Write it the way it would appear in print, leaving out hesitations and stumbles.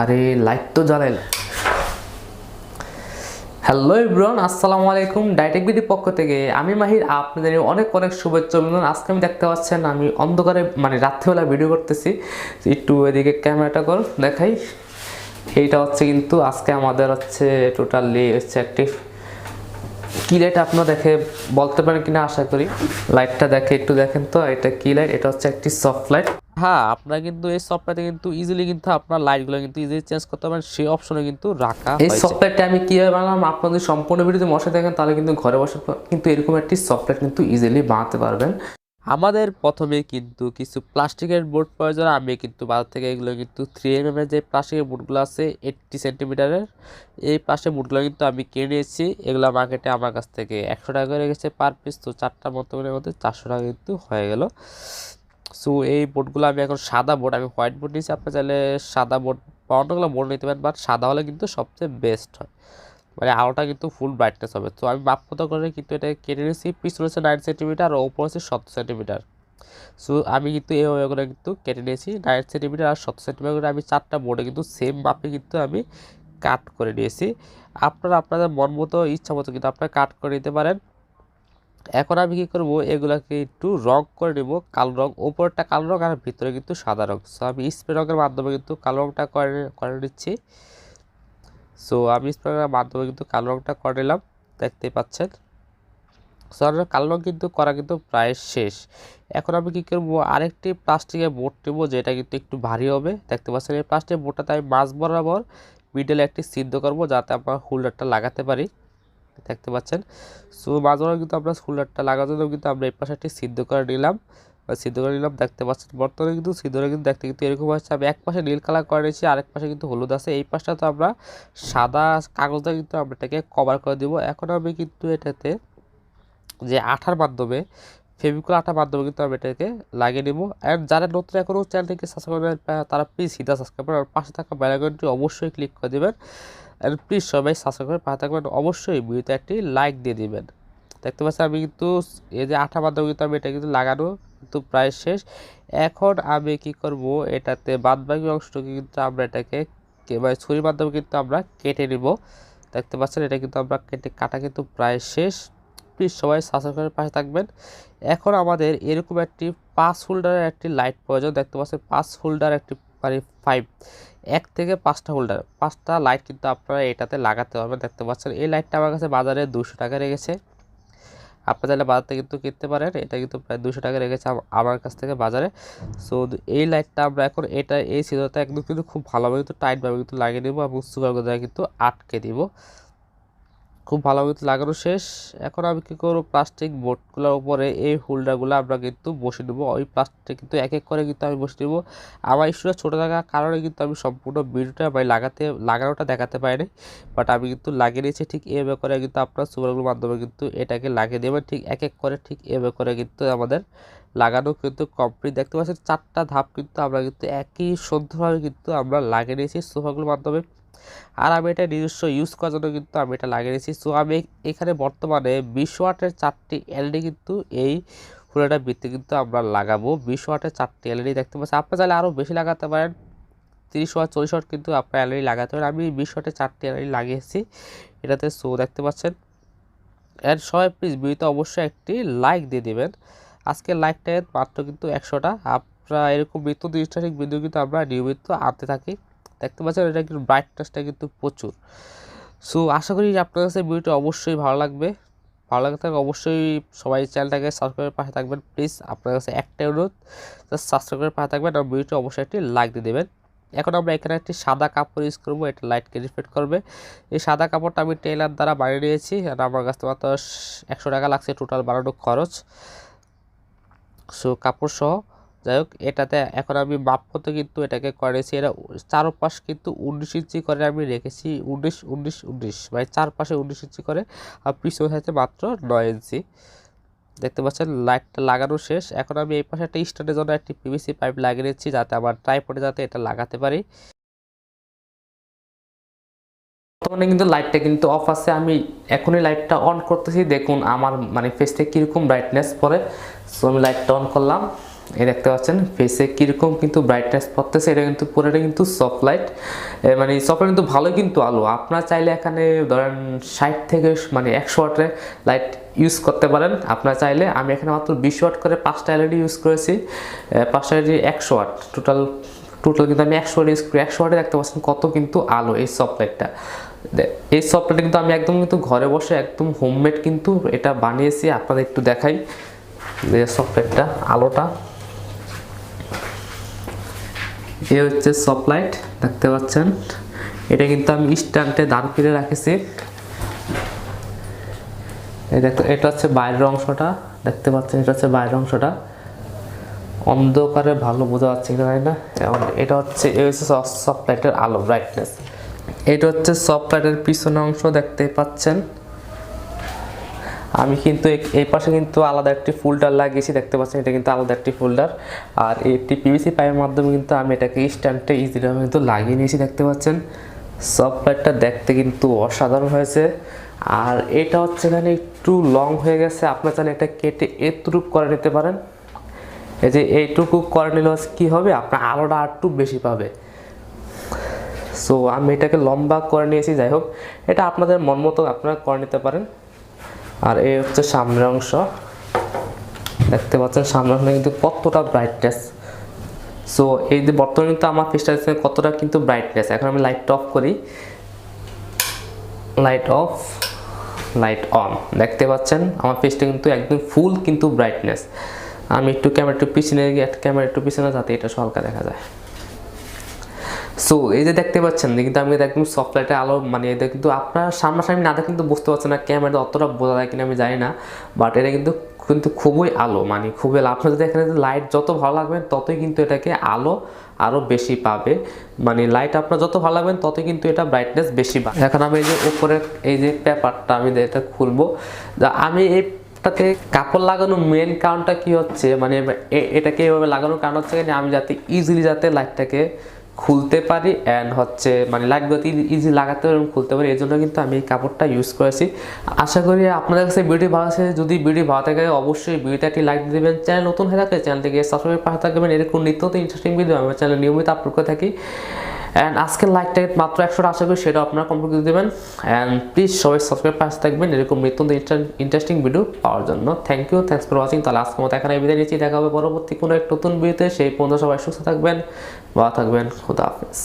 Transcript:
আরে লাইট তো জ্বালাই। হ্যালো এভরিওয়ান, আসসালামু আলাইকুম। Techbd পক্ষ থেকে আমি মাহির আপনাদের অনেক অনেক শুভেচ্ছা অভিনন্দন। আজকে আমি দেখতে পাচ্ছেন আমি অন্ধকারে রাত্রিবেলা ভিডিও করতেছি। একটু এদিকে ক্যামেরাটা কর দেখাই। এইটা হচ্ছে কিন্তু আজকে আমাদের হচ্ছে টোটালি হচ্ছে একটি কি লাইট আপনারা দেখে বলতে পারেন কিনা আশা করি। লাইটটা দেখে একটু দেখেন তো, এটা কি লাইট? এটা হচ্ছে একটি সফট লাইট। হ্যাঁ, আপনারা কিন্তু এই সফটওয়্যারে কিন্তু ইজিলি কিন্তু আপনার লাইটগুলো কিন্তু ইজিলি চেঞ্জ করতে পারেন, সেই অপশনে কিন্তু রাখা হয়েছে। এই সফটওয়্যারটা আমি কিভাবে বানালাম আপনাদের সম্পূর্ণ ভিডিওতে বসে দেখেন, তাহলে কিন্তু ঘরে বসে কিন্তু এরকম একটি সফটওয়্যার কিন্তু ইজিলি বানাতে পারবেন। আমাদের প্রথমে কিন্তু কিছু প্লাস্টিকের বোর্ড প্রয়োজন। আমি কিন্তু বাজার থেকে এগুলো কিন্তু 3mm এর যে প্লাস্টিকের বোর্ডগুলো আছে 80 সেন্টিমিটারের, এই প্লাস্টিকের বোর্ডগুলো কিন্তু আমি কিনে নিয়েছি। এগুলো মার্কেটে আমার কাছ থেকে 100 টাকা করে গেছে পার পিস, তো 4টা মতনের মধ্যে 400 টাকা কিন্তু হয়ে গেল। সো এই বোর্ডগুলো আমি এখন সাদা বোর্ড, আমি হোয়াইট বোর্ড নিয়েছি। আপনি চাইলে সাদা বোর্ড বা অন্যগুলো বোর্ড নিতে পারেন, বাট সাদা হলে কিন্তু সবচেয়ে বেস্ট হয়, আলোটা কিন্তু ফুল ব্রাইটনেস হবে। তো আমি মাপমতো করে কিন্তু এটা কেটে নিয়েছি। পিছনে হচ্ছে 9 সেন্টিমিটার আর ওপর হচ্ছে 17 সেন্টিমিটার। সো আমি কিন্তু এইভাবে করে কিন্তু কেটে নিয়েছি 9 সেন্টিমিটার আর 17 সেন্টিমিটার করে। আমি 4টা বোর্ডে কিন্তু সেম মাপে কিন্তু আমি কাট করে নিয়েছি। আপনারা আপনাদের মন মতো ইচ্ছা মতো কিন্তু আপনারা কাট করে নিতে পারেন। এখন আমি কি করব, এগুলাকে একটু রং করে নেব, কালো রং। ওপরটা কালো রং আর ভিতরে কিন্তু সাদা রং। সো আমি স্প্রে রঙের মাধ্যমে কিন্তু কালো রংটা করে নিচ্ছি। সো আমি স্প্রে রঙের মাধ্যমে কিন্তু কালো রংটা করে নিলাম, দেখতেই পাচ্ছেন। সো কালো রং কিন্তু করা কিন্তু প্রায় শেষ। এখন আমি কি করব, আরেকটি প্লাস্টিকের বোর্ড নেব, যেটা কিন্তু একটু ভারী হবে। দেখতে পাচ্ছেন এই প্লাস্টিকের বোর্ডটাতে আমি মাঝ বরাবর মিডলে একটি ছিদ্র করব, যাতে আমরা হোল্ডারটা লাগাতে পারি। দেখতে পাচ্ছেন। সো মাঝ বরাবর কিন্তু আমরা হোল্ডারটা লাগানোর জন্য কিন্তু আমরা এই পাশে একটি ছিদ্র করে নিলাম। দেখতে পাচ্ছেন। বর্তমানে কিন্তু ছিদ্রটা কিন্তু দেখতে কিন্তু এরকম হচ্ছে। আমি এক পাশে নীল কালার করে নিয়েছি, আরেক পাশে কিন্তু হলুদ আছে। এই পাশটা তো আমরা সাদা কাগজটা কিন্তু আমরা এটাকে কভার করে দিব। এখন আমি কিন্তু এটাতে যে আঠার মাধ্যমে, ফেভিকল আঠার মাধ্যমে কিন্তু আমি এটাকে লাগিয়ে নেব। আর যারা নতুন এখনও চ্যানেলটিকে সাবস্ক্রাইব করেন তারা প্লিজ সিধা সাবস্ক্রাইব করেন, আর পাশে থাকা বেল আইকনটি অবশ্যই ক্লিক করে দেবেন। আর প্লিজ সবাই সাবস্ক্রাইব করে পাশে থাকবেন, অবশ্যই ভিডিওতে একটি লাইক দিয়ে দিবেন। দেখতে পাচ্ছি আমি কিন্তু এই যে আঠার মাধ্যমে কিন্তু আমি এটা কিন্তু লাগানো কিন্তু প্রায় শেষ। এখন আমি কি করব, এটাতে বাদবাকি অংশটুকু কিন্তু আমরা এটাকে ছুরির মাধ্যমে কিন্তু আমরা কেটে নিব। দেখতে পাচ্ছেন এটা কিন্তু আমরা কাটা কিন্তু প্রায় শেষ। প্লিজ সবাই সাবস্ক্রাইব করে পাশে থাকবেন। এখন আমাদের এরকম একটি 5 হোল্ডারের একটি লাইট প্রয়োজন। দেখতে পাচ্ছেন 5 হোল্ডার একটি 1 থেকে 5টা হোল্ডার, 5টা লাইট কিন্তু আপনারা এটাতে লাগাতে হবে। দেখতে পাচ্ছেন এই লাইটটা আমার কাছে বাজারে 200 টাকা রেখেছে। আপনারা চাইলে বাজার থেকে কিন্তু কিনতে পারেন। এটা কিন্তু প্রায় 200 টাকা রেখেছে আমার কাছ থেকে বাজারে। সো এই লাইটটা আমরা এখন এই ছিদ্রটা একদম কিন্তু খুব ভালোভাবে কিন্তু টাইটভাবে কিন্তু লাগিয়ে দেবো এবং সুগার দ্বারা কিন্তু আটকে দিব। খুব ভালোভাবে লাগানো শেষ। এখন আমি কী করবো, প্লাস্টিক বোর্ডগুলোর উপরে এই হোল্ডারগুলো আমরা কিন্তু বসে দেবো। ওই প্লাস্টিক কিন্তু এক এক করে কিন্তু আমি বসে দেবো। আমার ইস্যুটা ছোটো থাকার কারণে কিন্তু আমি সম্পূর্ণ ভিডিওটা লাগানোটা দেখাতে পারিনি, বাট আমি কিন্তু লাগিয়ে নিয়েছি। ঠিক এভাবে করে কিন্তু আপনার সুগারগুলোর মাধ্যমে কিন্তু এটাকে লাগিয়ে দেবেন। ঠিক এক এক করে ঠিক এভাবে করে কিন্তু আমাদের লাগানো কিন্তু কমপ্লিট। দেখতে পাচ্ছেন 4টা ধাপ কিন্তু আমরা কিন্তু একই সুন্দরভাবে কিন্তু আমরা লাগিয়ে নিয়েছি সোফাগুলোর মাধ্যমে। আর আমি এটা নিজস্ব ইউজ করার জন্য কিন্তু আমি এটা লাগিয়ে নিয়েছি। সো আমি এখানে বর্তমানে 20 ওয়াটের 4টি এলইডি কিন্তু এই ফুলটার ভিত্তি কিন্তু আমরা লাগাবো। 20 ওয়াটের 4টি এলইডি দেখতে পাচ্ছি। আপনারা চাইলে আরও বেশি লাগাতে পারেন, 30 ওয়াট 40 ওয়াট কিন্তু আপনার এলইডি লাগাতে পারেন। আমি 20 ওয়াটের 4টি এলইডি লাগিয়েছি এটাতে। সো দেখতে পাচ্ছেন। এর সবাই প্লিজ ভিডিওতে অবশ্যই একটি লাইক দিয়ে দিবেন। আজকে লাইকটা মাত্র কিন্তু 100টা। আপনারা এরকম নিত্য ইন্টারেস্টিং ভিডিও কিন্তু আমরা নিয়মিত আনতে থাকি। দেখতে পাচ্ছেন এটা কিন্তু ব্রাইটনেসটা কিন্তু প্রচুর। সো আশা করি আপনার কাছে ভিডিওটা অবশ্যই ভালো লাগবে। ভালো লাগে থাকে অবশ্যই সবাই চ্যানেলটাকে সাবস্ক্রাইব করে পাশে থাকবেন। প্লিজ আপনার কাছে একটাই অনুরোধ, সাবস্ক্রাইব করে পাশে থাকবেন আর ভিডিওটা অবশ্যই একটি লাইক দিয়ে দেবেন। এখন আমরা এখানে একটি সাদা কাপড় ইউজ করবো, এটা লাইটকে রিফ্লেক্ট করবে। এই সাদা কাপড়টা আমি টেলার দ্বারা বানিয়ে নিয়েছি, আর আমার কাছে মাত্র 100 টাকা লাগছে টোটাল বানানোর খরচ। সো কাপড় সহ যাই হোক, এটাতে এখন আমি মাপ মতো কিন্তু এটাকে করেছি। এটা চারপাশ কিন্তু 19 ইঞ্চি করে আমি রেখেছি, 19 চারপাশে 19 ইঞ্চি করে, আর পিছনে থাকছে মাত্র 9 ইঞ্চি। দেখতে পাচ্ছেন লাইটটা লাগানো শেষ। এখন আমি এই পাশে একটা স্ট্যান্ডের জন্য একটি পিভিসি পাইপ লাগিয়ে নিচ্ছি, যাতে আমার ট্রাইপডে যাতে এটা লাগাতে পারি। বর্তমানে কিন্তু লাইটটা কিন্তু অফ আছে। আমি এখনই লাইটটা অন করতেছি, দেখুন আমার ফেস থেকে কীরকম ব্রাইটনেস পড়ে। সো আমি লাইটটা অন করলাম। এই দেখতে পাচ্ছেন ফেসে কীরকম কিন্তু ব্রাইটনেস পড়তেছে। এটা কিন্তু পুরোটা কিন্তু সফট লাইট, মানে সফট কিন্তু ভালো কিন্তু আলো। আপনারা চাইলে এখানে ধরেন 60 থেকে মানে 100 ওয়াটের লাইট ইউজ করতে পারেন আপনারা চাইলে। আমি এখানে মাত্র 20 ওয়াট করে 5টা এলইডি ইউজ করেছি, 5টা এলইডি 100 ওয়াট টোটাল কিন্তু আমি 100 ওয়াট ইউজ করি। 100 ওয়াটে দেখতে পাচ্ছেন কত কিন্তু আলো এই সফট লাইটটা। এই সফট লাইট কিন্তু আমি একদম কিন্তু ঘরে বসে একদম হোমমেড কিন্তু এটা বানিয়েছি। আপনাদের একটু দেখাই যে সফট লাইটটা আলোটা, এই হচ্ছে সফট লাইট দেখতে পাচ্ছেন। এটা কিন্তু আমি স্ট্যান্ডে দাঁড় করে রাখেছি। এই দেখতে, এটা হচ্ছে বাইরের অংশটা দেখতে পাচ্ছেন, এটা হচ্ছে বাইরের অংশটা। অন্ধকারে ভালো বোঝা যাচ্ছে কিনা জানি না। এবং এটা হচ্ছে সফট লাইটের আলো ব্রাইটনেস। এটা হচ্ছে সফট লাইটের পিছনের অংশ দেখতে পাচ্ছেন। আমি কিন্তু এই পাশে কিন্তু আলাদা একটি ফোল্ডার লাগিয়েছি দেখতে পাচ্ছেন, এটা কিন্তু আলাদা একটি ফোল্ডার। আর একটি পিভিসি পাইপের মাধ্যমে কিন্তু আমি এটাকে স্ট্যান্ডে ইজিলি কিন্তু লাগিয়ে নিয়েছি দেখতে পাচ্ছেন। সফট লাইটটা দেখতে কিন্তু অসাধারণ হয়েছে। আর এটা হচ্ছে এখানে একটু লং হয়ে গেছে, আপনার চাইলে এটা কেটে এতটুক করে নিতে পারেন। এই যে এইটুকু করে নিলে কী হবে, আপনার আলোটা আর একটু বেশি পাবে। সো আমি এটাকে লম্বা করে নিয়েছি। যাই হোক, এটা আপনাদের মন মতো আপনারা করে নিতে পারেন। আর এই হচ্ছে সামনের অংশ দেখতে পাচ্ছেন, সামনের অংশ কিন্তু কতটা ব্রাইটনেস। সো এই যে বর্তমানে কিন্তু আমার ফেসটা কতটা কিন্তু ব্রাইটনেস। এখন আমি লাইটটা অফ করি, লাইট অফ লাইট অন দেখতে পাচ্ছেন আমার ফেসটা কিন্তু একদম ফুল কিন্তু ব্রাইটনেস। আমি একটু ক্যামেরা একটু পিছনে গিয়ে ক্যামেরা একটু পিছনে যাতে এটা হালকা দেখা যায়। সো এই যে দেখতে পাচ্ছেন কিন্তু আমি একদম সফট লাইটের আলো, মানে এটা কিন্তু আপনার সামনাসামনি না দেখে কিন্তু বুঝতে পারছেন না, ক্যামেরা অতটা বোঝা যায় কিনা আমি জানি না, বাট এটা কিন্তু খুবই আলো, মানে খুবই আলো। আপনার যদি এখানে লাইট যত ভালো লাগবেন ততই কিন্তু এটাকে আলো আরও বেশি পাবে, মানে লাইট আপনার যত ভালো লাগবেন ততই কিন্তু এটা ব্রাইটনেস বেশি পাবে। এখন আমি এই যে উপরে এই যে পেপারটা আমি এটা খুলবো, আমি এইটাতে কাপড় লাগানোর মেন কারণটা কি হচ্ছে, মানে এটাকে এভাবে লাগানোর কারণ হচ্ছে আমি যাতে ইজিলি যাতে লাইটটাকে খুলতে পারি অ্যান্ড হচ্ছে মানে লাইটগুলোতে ইজি লাগাতে পারি এবং খুলতে পারি, এই জন্য কিন্তু আমি এই কাপড়টা ইউজ করেছি। আশা করি আপনাদের কাছে ভিডিও ভালো আছে। যদি ভিডিও ভালো থাকে অবশ্যই ভিডিওতে একটি লাইক দেবেন। চ্যানেল নতুন হয়ে থাকলে চ্যানেলটিকে সাবস্ক্রাইব পাশে থাকবেন। এরকম নিত্য নতুন ইন্টারেস্টিং ভিডিও আমার চ্যানেলে নিয়মিত আপলোড করে থাকি। অ্যান্ড আজকের লাইকটা মাত্র 100টা, আশা করি সেটাও আপনারা কমপ্লিট করে দেবেন। অ্যান্ড প্লিজ সবাই সাবস্ক্রাইব পাশে থাকবেন এরকম নিত্য নতুন ইন্টারেস্টিং ভিডিও পাওয়ার জন্য। Thank you, thanks for watching. তাহলে আজকের মতো এখানে বিদায় নিচ্ছি, দেখা হবে পরবর্তী কোনো এক নতুন ভিডিওতে। সেই পর্যন্ত সবাই সুস্থ থাকবেন, ভালো থাকবেন, খুদা হাফেজ।